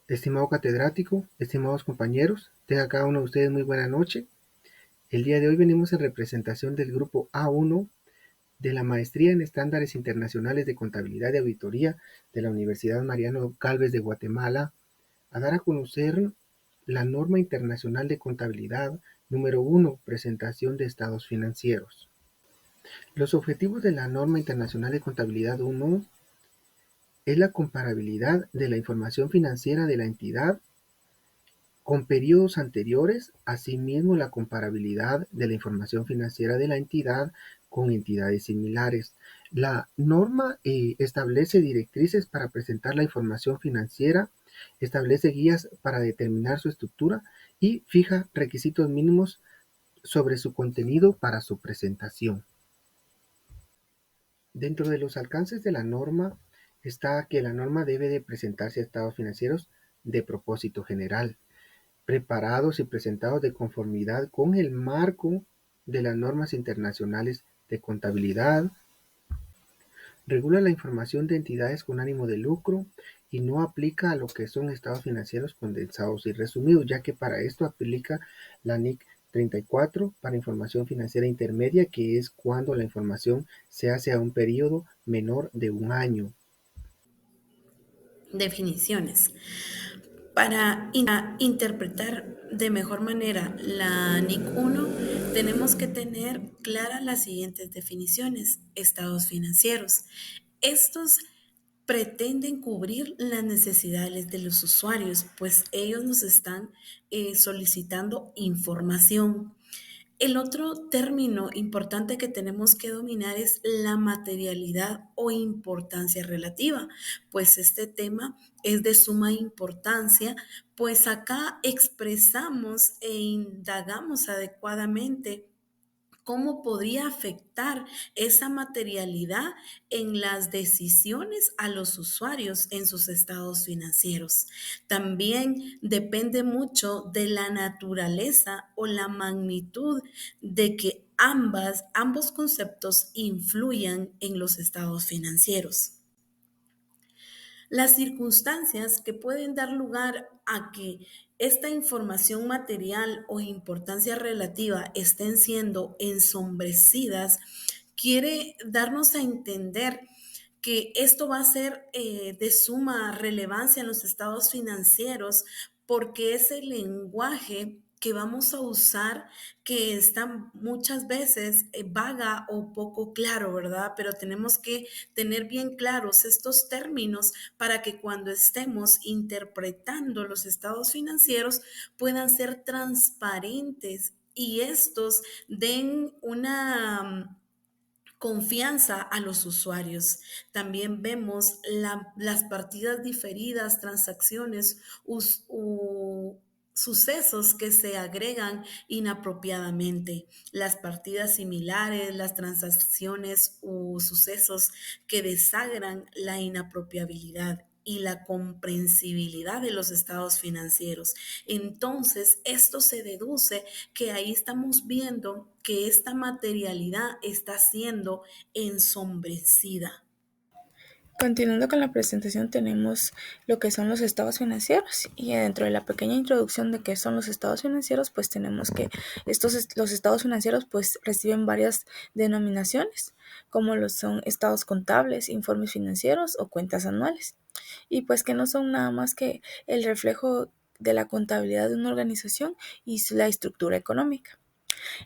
Estimado catedrático, estimados compañeros, tenga cada uno de ustedes muy buena noche. El día de hoy venimos en representación del grupo A1 de la Maestría en Estándares Internacionales de Contabilidad y Auditoría de la Universidad Mariano Galvez de Guatemala a dar a conocer la norma internacional de contabilidad número 1, presentación de estados financieros. Los objetivos de la norma internacional de contabilidad 1 es la comparabilidad de la información financiera de la entidad con periodos anteriores, asimismo la comparabilidad de la información financiera de la entidad con entidades similares. La norma establece directrices para presentar la información financiera, establece guías para determinar su estructura y fija requisitos mínimos sobre su contenido para su presentación. Dentro de los alcances de la norma está que la norma debe de presentarse a estados financieros de propósito general, preparados y presentados de conformidad con el marco de las normas internacionales de contabilidad, regula la información de entidades con ánimo de lucro y no aplica a lo que son estados financieros condensados y resumidos, ya que para esto aplica la NIC 34 para información financiera intermedia, que es cuando la información se hace a un periodo menor de un año. Definiciones. Para interpretar de mejor manera la NIC 1, tenemos que tener claras las siguientes definiciones. Estados financieros. Estos pretenden cubrir las necesidades de los usuarios, pues ellos nos están solicitando información. El otro término importante que tenemos que dominar es la materialidad o importancia relativa, pues este tema es de suma importancia, pues acá expresamos e indagamos adecuadamente cómo podría afectar esa materialidad en las decisiones a los usuarios en sus estados financieros. También depende mucho de la naturaleza o la magnitud de que ambos conceptos influyan en los estados financieros. Las circunstancias que pueden dar lugar a que esta información material o importancia relativa estén siendo ensombrecidas quiere darnos a entender que esto va a ser de suma relevancia en los estados financieros porque es el lenguaje que vamos a usar que está muchas veces vaga o poco claro, ¿verdad? Pero tenemos que tener bien claros estos términos para que cuando estemos interpretando los estados financieros puedan ser transparentes y estos den una confianza a los usuarios. También vemos las partidas diferidas, transacciones, sucesos que se agregan inapropiadamente, las partidas similares, las transacciones u sucesos que desagran la inapropiabilidad y la comprensibilidad de los estados financieros. Entonces, esto se deduce que ahí estamos viendo que esta materialidad está siendo ensombrecida. Continuando con la presentación tenemos lo que son los estados financieros y dentro de la pequeña introducción de qué son los estados financieros, pues tenemos que los estados financieros pues reciben varias denominaciones, como lo son estados contables, informes financieros o cuentas anuales, y pues que no son nada más que el reflejo de la contabilidad de una organización y la estructura económica.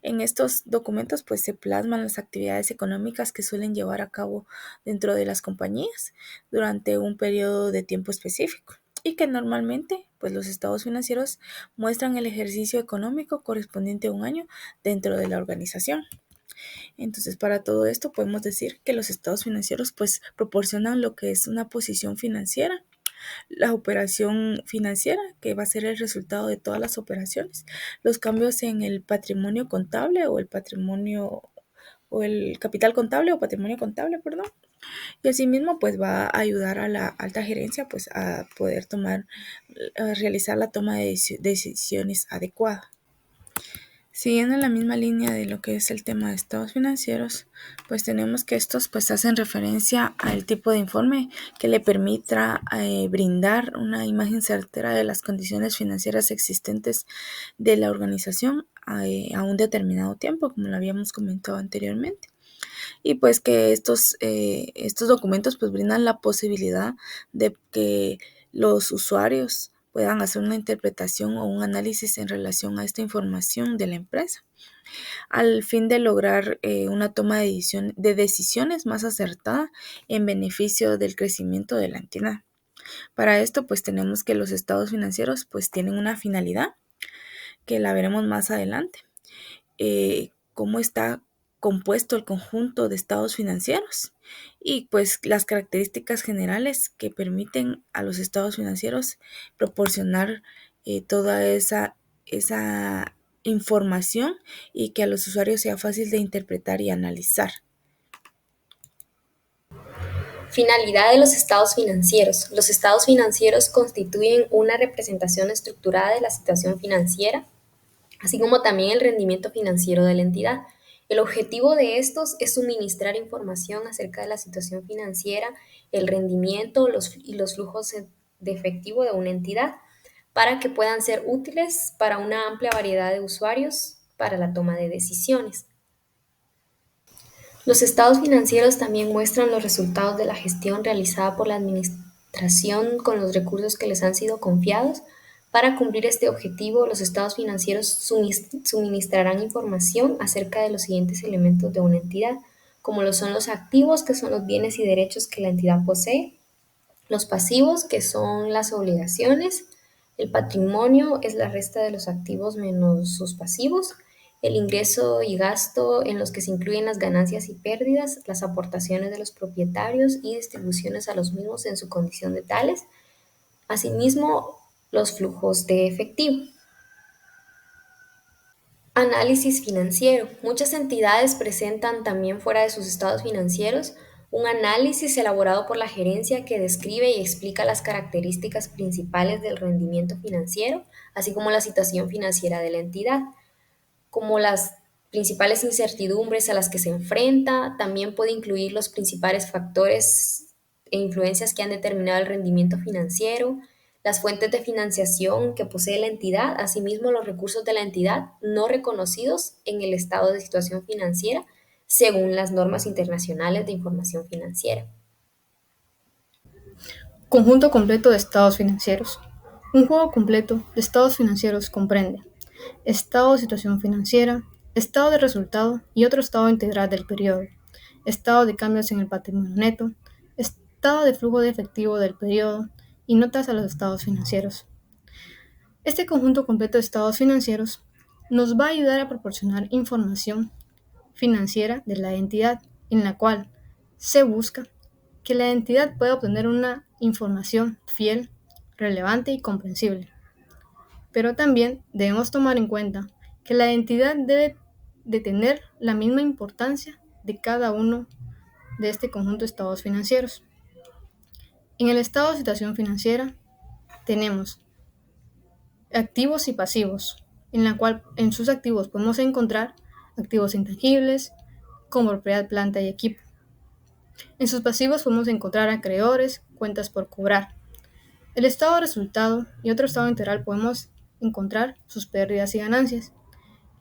En estos documentos pues se plasman las actividades económicas que suelen llevar a cabo dentro de las compañías durante un periodo de tiempo específico y que normalmente pues los estados financieros muestran el ejercicio económico correspondiente a un año dentro de la organización. Entonces, para todo esto podemos decir que los estados financieros pues proporcionan lo que es una posición financiera, la operación financiera, que va a ser el resultado de todas las operaciones, los cambios en el patrimonio contable o el patrimonio o el capital contable o patrimonio contable, perdón. Y asimismo, pues va a ayudar a la alta gerencia pues a poder realizar la toma de decisiones adecuada. Siguiendo la misma línea de lo que es el tema de estados financieros, pues tenemos que estos pues hacen referencia al tipo de informe que le permita brindar una imagen certera de las condiciones financieras existentes de la organización a un determinado tiempo, como lo habíamos comentado anteriormente. Y pues que estos documentos pues brindan la posibilidad de que los usuarios puedan hacer una interpretación o un análisis en relación a esta información de la empresa, al fin de lograr una toma de decisiones más acertada en beneficio del crecimiento de la entidad. Para esto, pues tenemos que los estados financieros pues tienen una finalidad que la veremos más adelante. Cómo está compuesto el conjunto de estados financieros y pues las características generales que permiten a los estados financieros proporcionar toda esa información y que a los usuarios sea fácil de interpretar y analizar. Finalidad de los estados financieros. Los estados financieros constituyen una representación estructurada de la situación financiera, así como también el rendimiento financiero de la entidad. El objetivo de estos es suministrar información acerca de la situación financiera, el rendimiento y los flujos de efectivo de una entidad para que puedan ser útiles para una amplia variedad de usuarios para la toma de decisiones. Los estados financieros también muestran los resultados de la gestión realizada por la administración con los recursos que les han sido confiados. Para cumplir este objetivo, los estados financieros suministrarán información acerca de los siguientes elementos de una entidad, como lo son los activos, que son los bienes y derechos que la entidad posee, los pasivos, que son las obligaciones, el patrimonio es la resta de los activos menos sus pasivos, el ingreso y gasto en los que se incluyen las ganancias y pérdidas, las aportaciones de los propietarios y distribuciones a los mismos en su condición de tales, asimismo los flujos de efectivo. Análisis financiero. Muchas entidades presentan también fuera de sus estados financieros un análisis elaborado por la gerencia que describe y explica las características principales del rendimiento financiero, así como la situación financiera de la entidad, como las principales incertidumbres a las que se enfrenta. También puede incluir los principales factores e influencias que han determinado el rendimiento financiero, las fuentes de financiación que posee la entidad, asimismo los recursos de la entidad no reconocidos en el estado de situación financiera según las normas internacionales de información financiera. Conjunto completo de estados financieros. Un juego completo de estados financieros comprende estado de situación financiera, estado de resultado y otro estado integral del periodo, estado de cambios en el patrimonio neto, estado de flujo de efectivo del periodo y notas a los estados financieros. Este conjunto completo de estados financieros nos va a ayudar a proporcionar información financiera de la entidad en la cual se busca que la entidad pueda obtener una información fiel, relevante y comprensible. Pero también debemos tomar en cuenta que la entidad debe de tener la misma importancia de cada uno de este conjunto de estados financieros. En el estado de situación financiera tenemos activos y pasivos, en la cual en sus activos podemos encontrar activos intangibles como propiedad, planta y equipo. En sus pasivos podemos encontrar acreedores, cuentas por cobrar. El estado de resultado y otro estado integral podemos encontrar sus pérdidas y ganancias.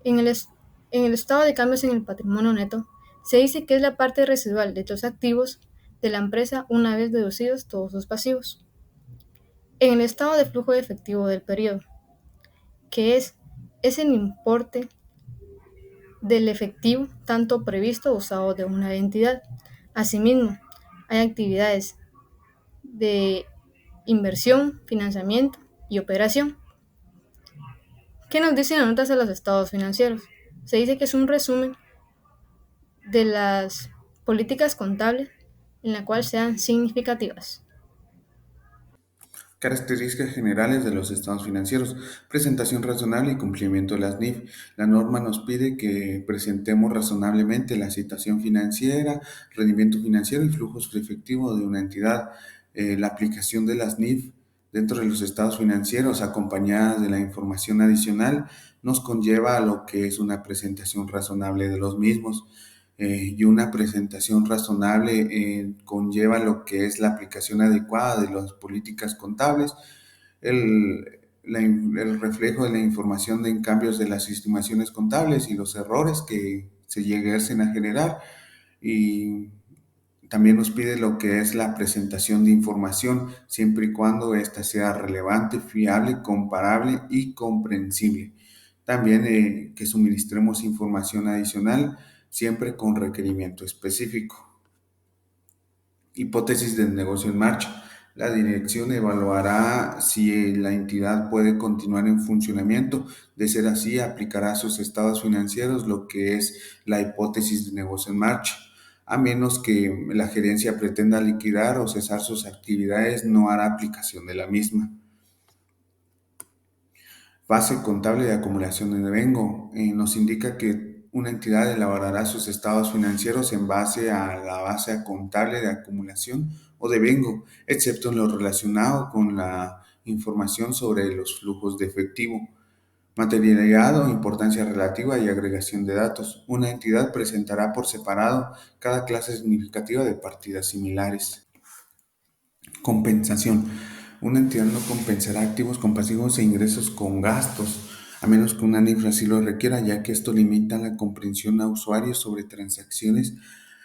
En el estado de cambios en el patrimonio neto, se dice que es la parte residual de los activos de la empresa una vez deducidos todos sus pasivos. En el estado de flujo de efectivo del periodo, que es el importe del efectivo tanto previsto o usado de una entidad. Asimismo, hay actividades de inversión, financiamiento y operación. ¿Qué nos dicen las notas de los estados financieros? Se dice que es un resumen de las políticas contables en la cual sean significativas. Características generales de los estados financieros. Presentación razonable y cumplimiento de las NIF. La norma nos pide que presentemos razonablemente la situación financiera, rendimiento financiero y flujos efectivos de una entidad. La aplicación de las NIF dentro de los estados financieros, acompañadas de la información adicional, nos conlleva a lo que es una presentación razonable de los mismos. Y una presentación razonable conlleva lo que es la aplicación adecuada de las políticas contables, el reflejo de la información de cambios de las estimaciones contables y los errores que se llegasen a generar, y también nos pide lo que es la presentación de información, siempre y cuando ésta sea relevante, fiable, comparable y comprensible. También que suministremos información adicional, siempre con requerimiento específico. Hipótesis del negocio en marcha. La dirección evaluará si la entidad puede continuar en funcionamiento. De ser así, aplicará a sus estados financieros lo que es la hipótesis de negocio en marcha. A menos que la gerencia pretenda liquidar o cesar sus actividades, no hará aplicación de la misma. Fase contable de acumulación de devengo. Nos indica que una entidad elaborará sus estados financieros en base a la base contable de acumulación o devengo, excepto en lo relacionado con la información sobre los flujos de efectivo. Materialidad o importancia relativa y agregación de datos. Una entidad presentará por separado cada clase significativa de partidas similares. Compensación. Una entidad no compensará activos con pasivos e ingresos con gastos, a menos que una NIF así lo requiera, ya que esto limita la comprensión a usuarios sobre transacciones,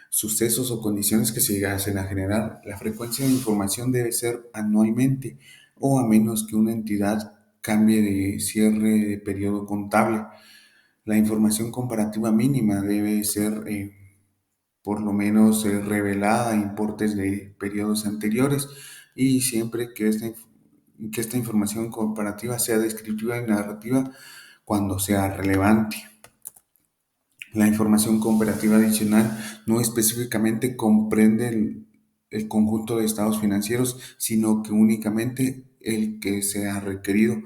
sucesos o condiciones que se llegasen a generar. La frecuencia de información debe ser anualmente, o a menos que una entidad cambie de cierre de periodo contable. La información comparativa mínima debe ser por lo menos revelada importes de periodos anteriores, y siempre que esta información comparativa sea descriptiva y narrativa cuando sea relevante. La información comparativa adicional no específicamente comprende el conjunto de estados financieros, sino que únicamente el que sea requerido.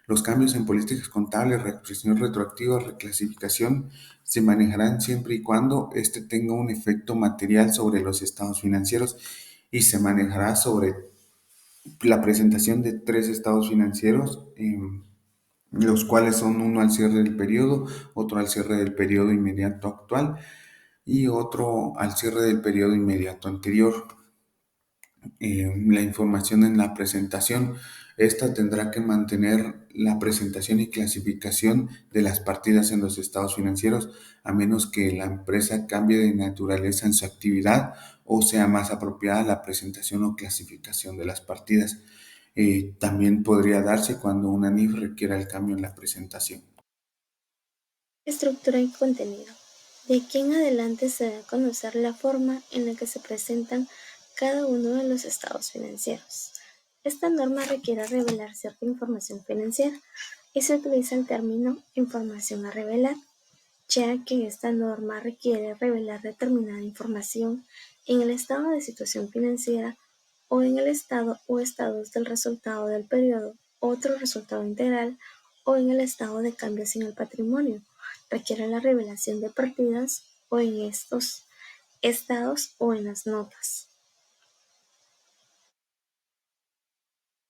Los cambios en políticas contables, reexpresión retroactiva, reclasificación, se manejarán siempre y cuando éste tenga un efecto material sobre los estados financieros, y se manejará sobre la presentación de 3 estados financieros, los cuales son uno al cierre del periodo, otro al cierre del periodo inmediato actual y otro al cierre del periodo inmediato anterior. La información en la presentación. Esta tendrá que mantener la presentación y clasificación de las partidas en los estados financieros, a menos que la empresa cambie de naturaleza en su actividad o sea más apropiada la presentación o clasificación de las partidas. También podría darse cuando una NIF requiera el cambio en la presentación. Estructura y contenido. De aquí en adelante se da a conocer la forma en la que se presentan cada uno de los estados financieros. Esta norma requiere revelar cierta información financiera y se utiliza el término información a revelar, ya que esta norma requiere revelar determinada información en el estado de situación financiera o en el estado o estados del resultado del periodo, otro resultado integral o en el estado de cambios en el patrimonio. Requiere la revelación de partidas o en estos estados o en las notas.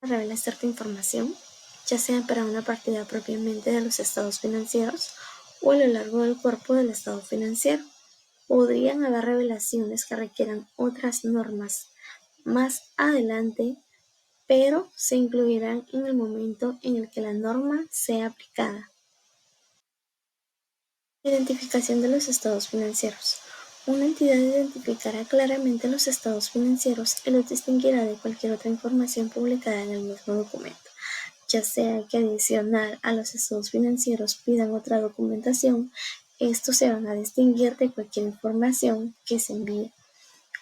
Revela cierta información, ya sea para una partida propiamente de los estados financieros o a lo largo del cuerpo del estado financiero. Podrían haber revelaciones que requieran otras normas más adelante, pero se incluirán en el momento en el que la norma sea aplicada. Identificación de los estados financieros. Una entidad identificará claramente los estados financieros y los distinguirá de cualquier otra información publicada en el mismo documento, ya sea que adicional a los estados financieros pidan otra documentación. Estos se van a distinguir de cualquier información que se envíe.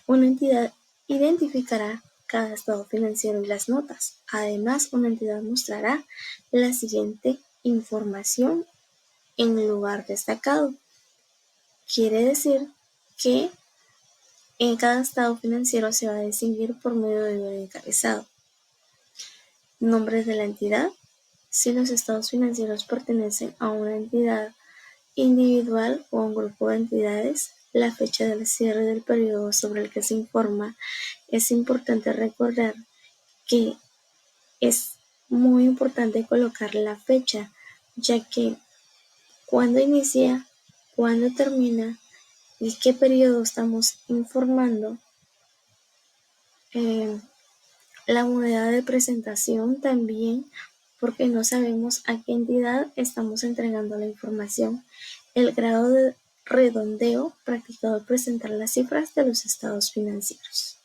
Una entidad identificará cada estado financiero y las notas. Además, una entidad mostrará la siguiente información en lugar destacado. Quiere decir que en cada estado financiero se va a distinguir por medio de un encabezado. Nombre de la entidad. Si los estados financieros pertenecen a una entidad individual o a un grupo de entidades, la fecha del cierre del periodo sobre el que se informa. Es importante recordar que Es muy importante colocar la fecha, ya que cuando inicia, cuándo termina y qué periodo estamos informando. La moneda de presentación también, porque no sabemos a qué entidad estamos entregando la información. El grado de redondeo practicado al presentar las cifras de los estados financieros.